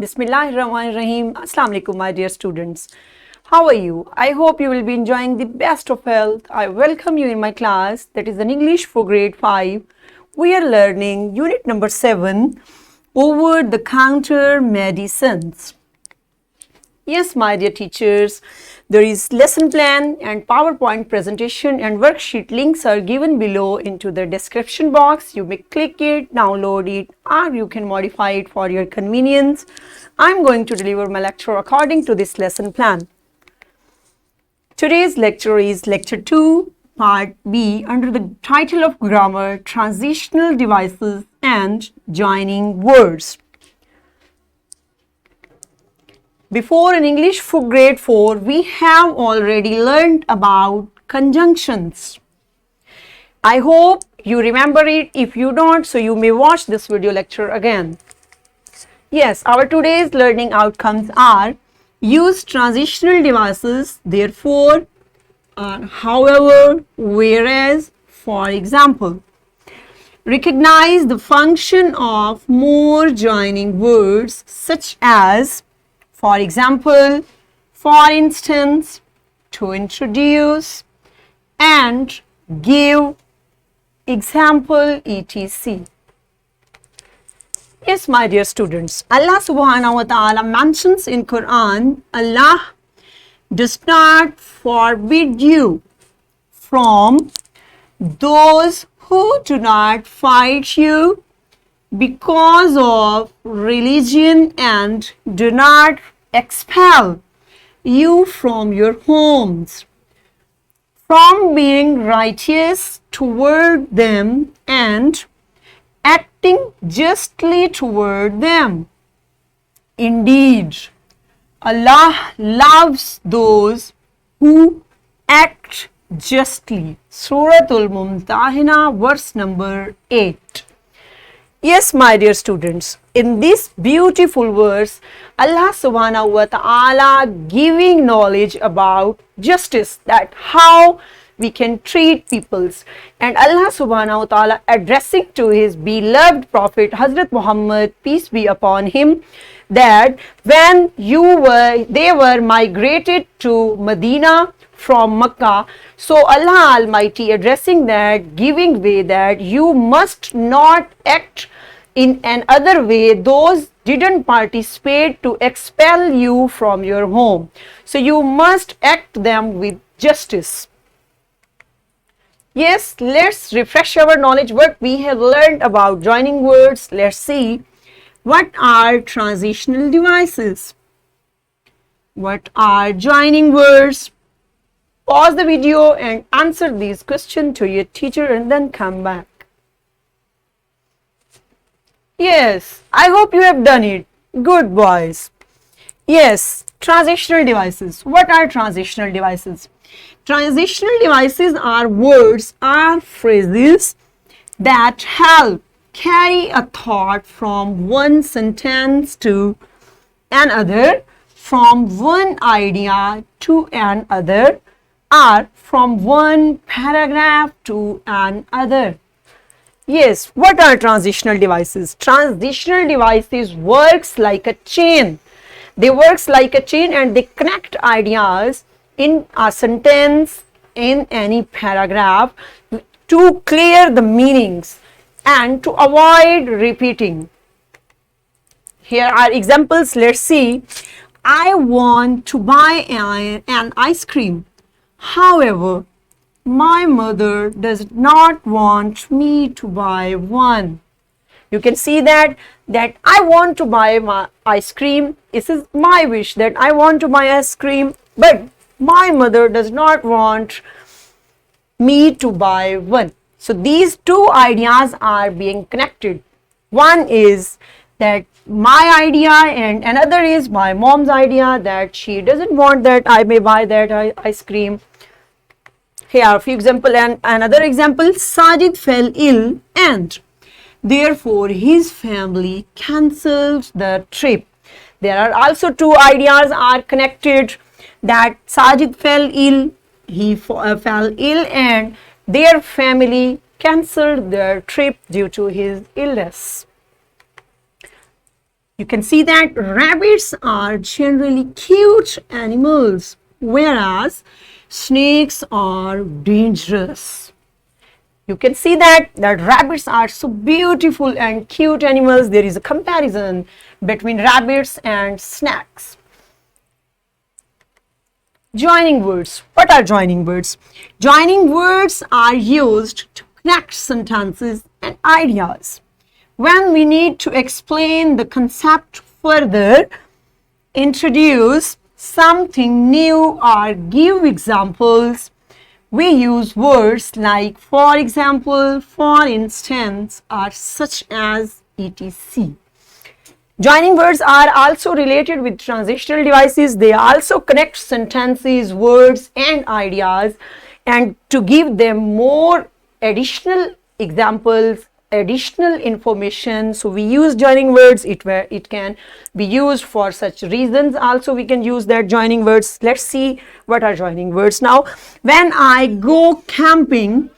Bismillahirrahmanirrahim. Assalamu alaikum, my dear students. How are you? I hope you will be enjoying the best of health. I welcome you in my class, that is an English for grade 5. We are learning unit number 7, over the counter medicines. Yes, my dear teachers, there is lesson plan and PowerPoint presentation and worksheet links are given below into the description box. You may click it, download it, or you can modify it for your convenience. I'm going to deliver my lecture according to this lesson plan. Today's lecture is lecture 2, part B, under the title of Grammar, Transitional Devices and Joining Words. Before in English for grade 4, we have already learned about conjunctions. I hope you remember it. If you don't, so you may watch this video lecture again. Yes, our today's learning outcomes are: use transitional devices, therefore, however, whereas, for example. Recognize the function of more joining words such as, for example, for instance, to introduce, and give, example, etc. Yes, my dear students, Allah subhanahu wa ta'ala mentions in Quran, Allah does not forbid you from those who do not fight you because of religion and do not expel you from your homes, from being righteous toward them and acting justly toward them. Indeed, Allah loves those who act justly. Suratul Mumtahina, verse number 8. Yes, my dear students, in this beautiful verse, Allah subhanahu wa ta'ala giving knowledge about justice, that how we can treat peoples, and Allah subhanahu wa ta'ala addressing to his beloved prophet Hazrat Muhammad, peace be upon him, that when they were migrated to Medina from Makkah, so Allah Almighty addressing that, giving way that you must not act in another way those didn't participate to expel you from your home. So you must act them with justice. Yes, let's refresh our knowledge what we have learned about joining words. Let's see, what are transitional devices? What are joining words? Pause the video and answer these questions to your teacher and then come back. Yes, I hope you have done it. Good boys. Yes, transitional devices. What are transitional devices? Transitional devices are words or phrases that help carry a thought from one sentence to another, from one idea to another, or from one paragraph to another. Yes, what are transitional devices? Transitional devices works like a chain. They works like a chain and they connect ideas in a sentence, in any paragraph, to clear the meanings and to avoid repeating. Here are examples. Let's see. I want to buy an ice cream. However, my mother does not want me to buy one. You can see that I want to buy my ice cream. This is my wish that I want to buy ice cream, but my mother does not want me to buy one. So these two ideas are being connected. One is that my idea and another is my mom's idea that she doesn't want that I may buy that ice cream. Here are a few examples and another example. Sajid fell ill and therefore his family cancelled the trip. There are also two ideas are connected, that Sajid fell ill, he fell ill and their family cancelled their trip due to his illness. You can see that rabbits are generally cute animals, whereas snakes are dangerous. You can see that rabbits are so beautiful and cute animals. There is a comparison between rabbits and snakes. Joining words. What are joining words? Joining words are used to connect sentences and ideas. When we need to explain the concept further, introduce something new or give examples, we use words like for example, for instance, or such as etc. Joining words are also related with transitional devices. They also connect sentences, words, and ideas, and to give them more additional examples, additional information. So we use joining words. It can be used for such reasons. Also, we can use that joining words. Let's see what are joining words now. When I go camping,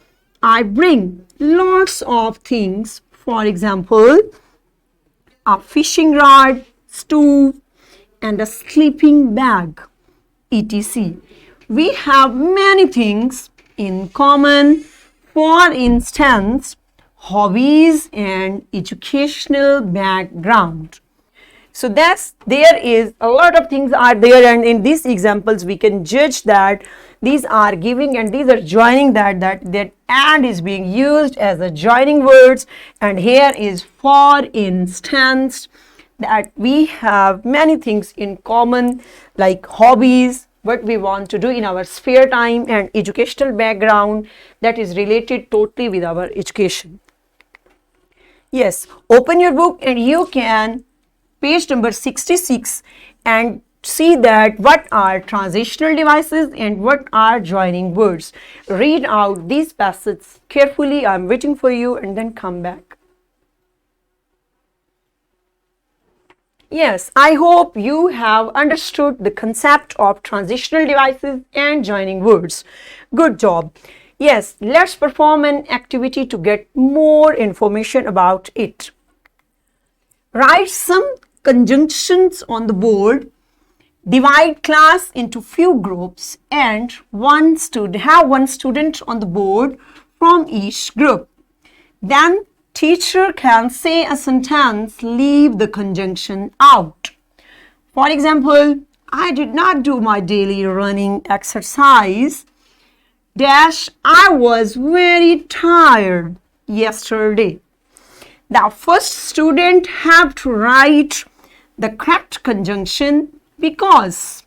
I bring lots of things. For example, a fishing rod, stove, and a sleeping bag, etc. We have many things in common. For instance, hobbies and educational background. So there is a lot of things are there, and in these examples we can judge that these are giving and these are joining, that and is being used as a joining words. And here is for instance, that we have many things in common like hobbies, what we want to do in our spare time, and educational background that is related totally with our education. Yes, open your book and you can page number 66 and see that what are transitional devices and what are joining words. Read out these passages carefully. I'm waiting for you, and then come back. Yes, I hope you have understood the concept of transitional devices and joining words. Good job. Yes, let's perform an activity to get more information about it. Write some conjunctions on the board. Divide class into few groups and have one student on the board from each group. Then teacher can say a sentence, leave the conjunction out. For example, I did not do my daily running exercise. Dash, I was very tired yesterday. The first student have to write the correct conjunction because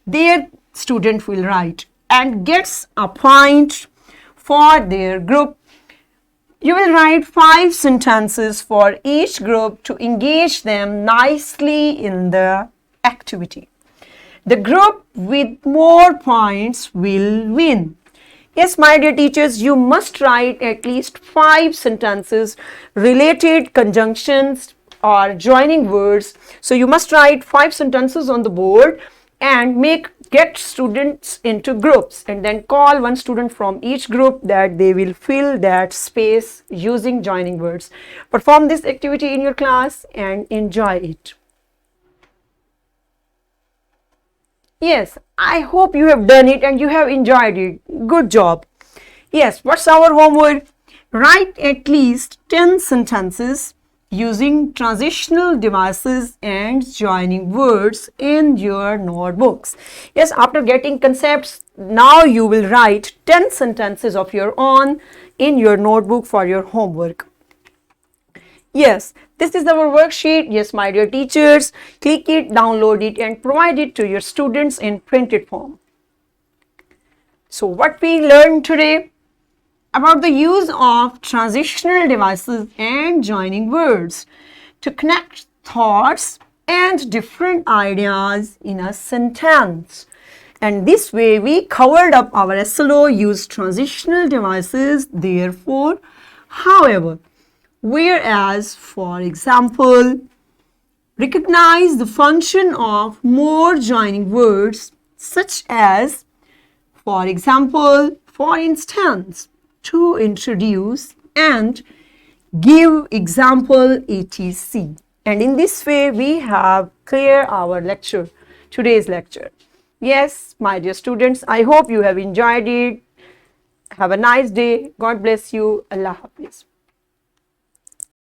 their student will write and gets a point for their group. You will write 5 sentences for each group to engage them nicely in the activity. The group with more points will win. Yes, my dear teachers, you must write at least 5 sentences, related conjunctions or joining words. So you must write 5 sentences on the board and get students into groups, and then call one student from each group that they will fill that space using joining words. Perform this activity in your class and enjoy it. Yes, I hope you have done it and you have enjoyed it. Good job. Yes, what's our homework? Write at least 10 sentences using transitional devices and joining words in your notebooks. Yes, after getting concepts, now you will write 10 sentences of your own in your notebook for your homework. Yes, this is our worksheet. Yes, my dear teachers, click it, download it, and provide it to your students in printed form. So what we learned today about the use of transitional devices and joining words to connect thoughts and different ideas in a sentence. And this way we covered up our SLO, use transitional devices, therefore, however. Whereas, for example, recognize the function of more joining words such as, for example, for instance, to introduce and give example etc. And in this way, we have cleared our lecture, today's lecture. Yes, my dear students, I hope you have enjoyed it. Have a nice day. God bless you. Allah Hafiz.